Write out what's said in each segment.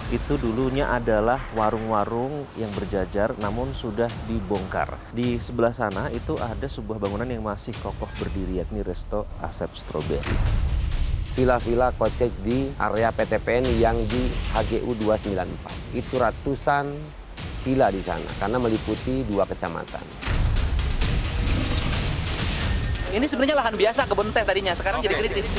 itu dulunya adalah warung-warung yang berjajar namun sudah dibongkar. Di sebelah sana itu ada sebuah bangunan yang masih kokoh berdiri, yakni Resto Asep Strawberry. Villa-villa cottage di area PTPN yang di HGU 294. Itu ratusan villa di sana karena meliputi 2 kecamatan. Ini sebenarnya lahan biasa kebun teh tadinya, sekarang jadi kritis.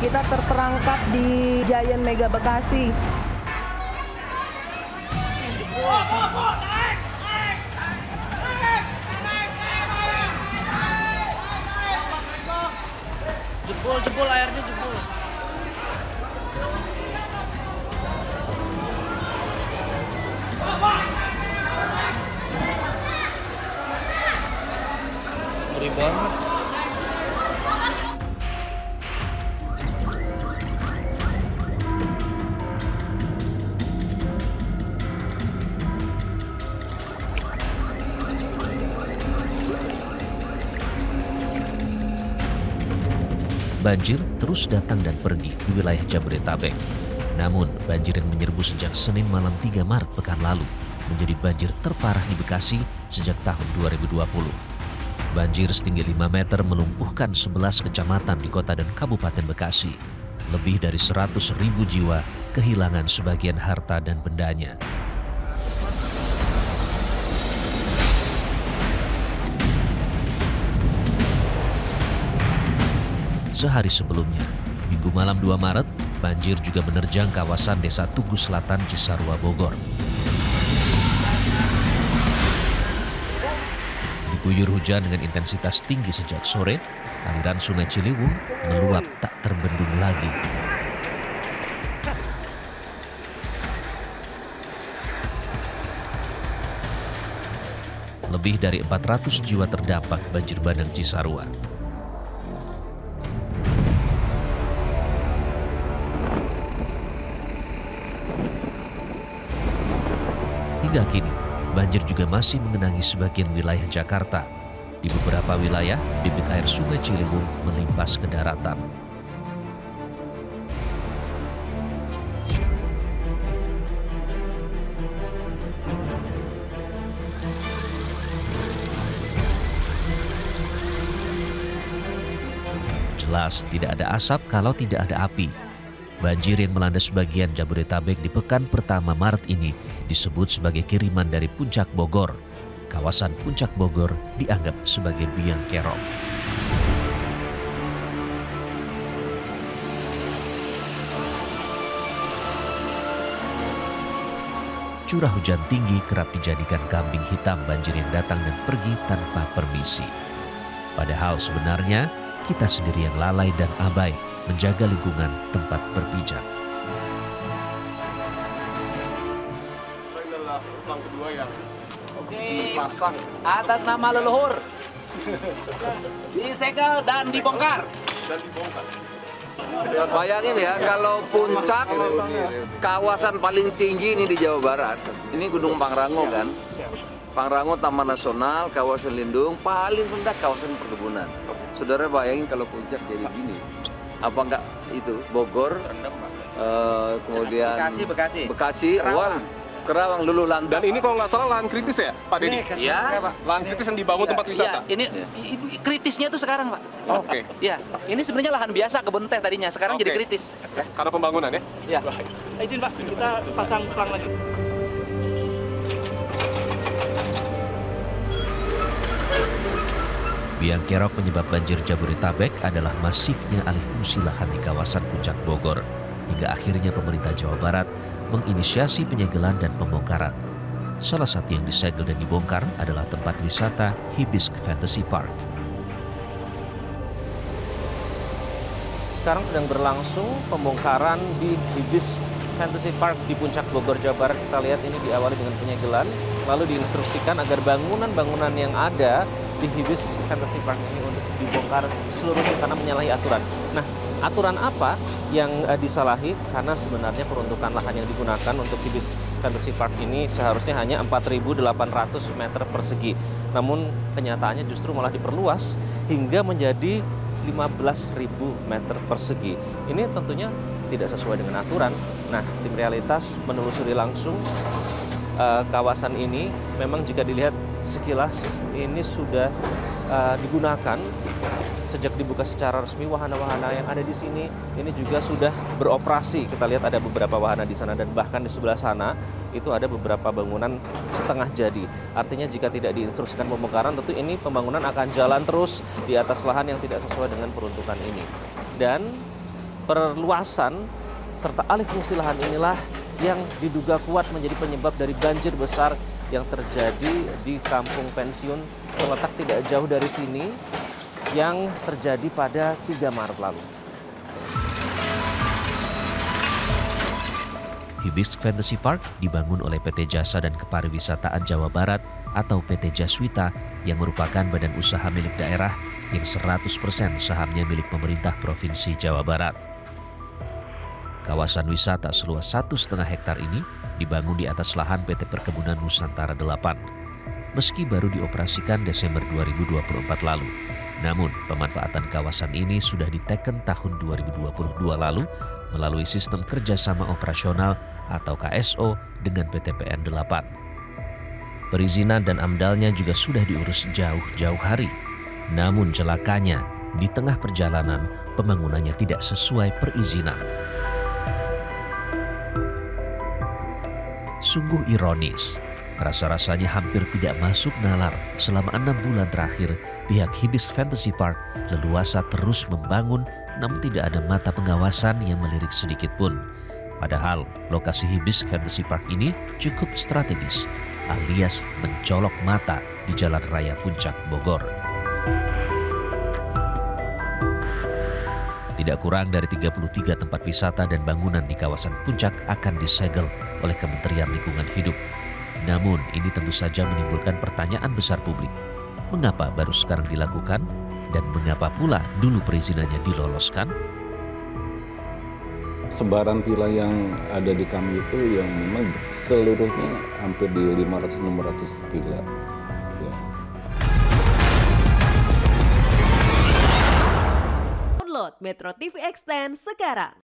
Kita terperangkap di Giant Mega Bekasi. Jebol airnya jebol. Ngeri banget. Banjir terus datang dan pergi di wilayah Jabodetabek. Namun, banjir yang menyerbu sejak Senin malam 3 Maret pekan lalu menjadi banjir terparah di Bekasi sejak tahun 2020. Banjir setinggi 5 meter melumpuhkan 11 kecamatan di kota dan kabupaten Bekasi. Lebih dari 100.000 jiwa kehilangan sebagian harta dan bendanya. Sehari sebelumnya, Minggu malam 2 Maret, banjir juga menerjang kawasan Desa Tugu Selatan, Cisarua, Bogor. Diguyur hujan dengan intensitas tinggi sejak sore, aliran Sungai Ciliwung meluap tak terbendung lagi. Lebih dari 400 jiwa terdampak banjir bandang Cisarua. Hingga kini, banjir juga masih mengenangi sebagian wilayah Jakarta. Di beberapa wilayah, debit air Sungai Ciliwung melimpas ke daratan. Jelas tidak ada asap kalau tidak ada api. Banjir yang melanda sebagian Jabodetabek di pekan pertama Maret ini disebut sebagai kiriman dari Puncak Bogor. Kawasan Puncak Bogor dianggap sebagai biang kerok. Curah hujan tinggi kerap dijadikan kambing hitam banjir yang datang dan pergi tanpa permisi. Padahal sebenarnya kita sendiri yang lalai dan abai menjaga lingkungan tempat berpijak. Ini adalah pelang kedua yang dipasang. Atas nama leluhur. Disegel dan dibongkar. Bayangin ya, kalau puncak kawasan paling tinggi ini di Jawa Barat, ini Gunung Pangrango kan. Pangrango Taman Nasional, kawasan lindung, paling rendah kawasan perkebunan. Saudara bayangin kalau puncak jadi gini. Apa enggak itu Bogor, kemudian Bekasi, Kerawang, Lulu Lantak. Dan ini kalau nggak salah lahan kritis ya, Pak Dedi? Iya. Lahan kritis yang dibangun tempat wisata. Ini kritisnya tuh sekarang, Pak. Oke. Ya, ini sebenarnya lahan biasa kebun teh tadinya, sekarang jadi kritis. Karena pembangunan ya? Ya. Izin Pak, kita pasang pelang lagi. Biang kerok penyebab banjir Jabodetabek adalah masifnya alih fungsi lahan di kawasan Puncak Bogor. Hingga akhirnya pemerintah Jawa Barat menginisiasi penyegelan dan pembongkaran. Salah satu yang disegel dan dibongkar adalah tempat wisata Hibiscus Fantasy Park. Sekarang sedang berlangsung pembongkaran di Hibiscus Fantasy Park di Puncak Bogor, Jawa Barat. Kita lihat ini diawali dengan penyegelan, lalu diinstruksikan agar bangunan-bangunan yang ada di Hibiscus Fantasy Park ini untuk dibongkar seluruhnya karena menyalahi aturan. Nah, Aturan apa yang disalahi? Karena sebenarnya peruntukan lahan yang digunakan untuk Hibis Fantasy Park ini seharusnya hanya 4.800 meter persegi. Namun kenyataannya justru malah diperluas hingga menjadi 15.000 meter persegi. Ini tentunya tidak sesuai dengan aturan. Nah, tim Realitas menelusuri langsung kawasan ini. Memang jika dilihat sekilas ini sudah digunakan sejak dibuka secara resmi. Wahana-wahana yang ada di sini ini juga sudah beroperasi. Kita lihat ada beberapa wahana di sana dan bahkan di sebelah sana itu ada beberapa bangunan setengah jadi. Artinya jika tidak diinstruksikan pembongkaran, tentu ini pembangunan akan jalan terus di atas lahan yang tidak sesuai dengan peruntukan ini. Dan perluasan serta alih fungsi lahan inilah yang diduga kuat menjadi penyebab dari banjir besar yang terjadi di Kampung Pensiun terletak tidak jauh dari sini yang terjadi pada 3 Maret lalu. Hibis Fantasy Park dibangun oleh PT Jasa dan Kepariwisataan Jawa Barat atau PT Jaswita yang merupakan badan usaha milik daerah yang 100% sahamnya milik pemerintah Provinsi Jawa Barat. Kawasan wisata seluas 1,5 hektar ini dibangun di atas lahan PT Perkebunan Nusantara 8. Meski baru dioperasikan Desember 2024 lalu, namun pemanfaatan kawasan ini sudah diteken tahun 2022 lalu melalui sistem kerjasama operasional atau KSO dengan PT PN 8. Perizinan dan amdalnya juga sudah diurus jauh-jauh hari. Namun celakanya, di tengah perjalanan pembangunannya tidak sesuai perizinan. Sungguh ironis, rasa-rasanya hampir tidak masuk nalar selama 6 bulan terakhir pihak Hibis Fantasy Park leluasa terus membangun namun tidak ada mata pengawasan yang melirik sedikit pun. Padahal lokasi Hibis Fantasy Park ini cukup strategis alias mencolok mata di Jalan Raya Puncak Bogor. Tidak kurang dari 33 tempat wisata dan bangunan di kawasan Puncak akan disegel oleh Kementerian Lingkungan Hidup. Namun ini tentu saja menimbulkan pertanyaan besar publik. Mengapa baru sekarang dilakukan dan mengapa pula dulu perizinannya diloloskan? Sebaran villa yang ada di kami itu yang memang seluruhnya hampir di 500-600 villa. Ya. Download Metro TV Extend sekarang.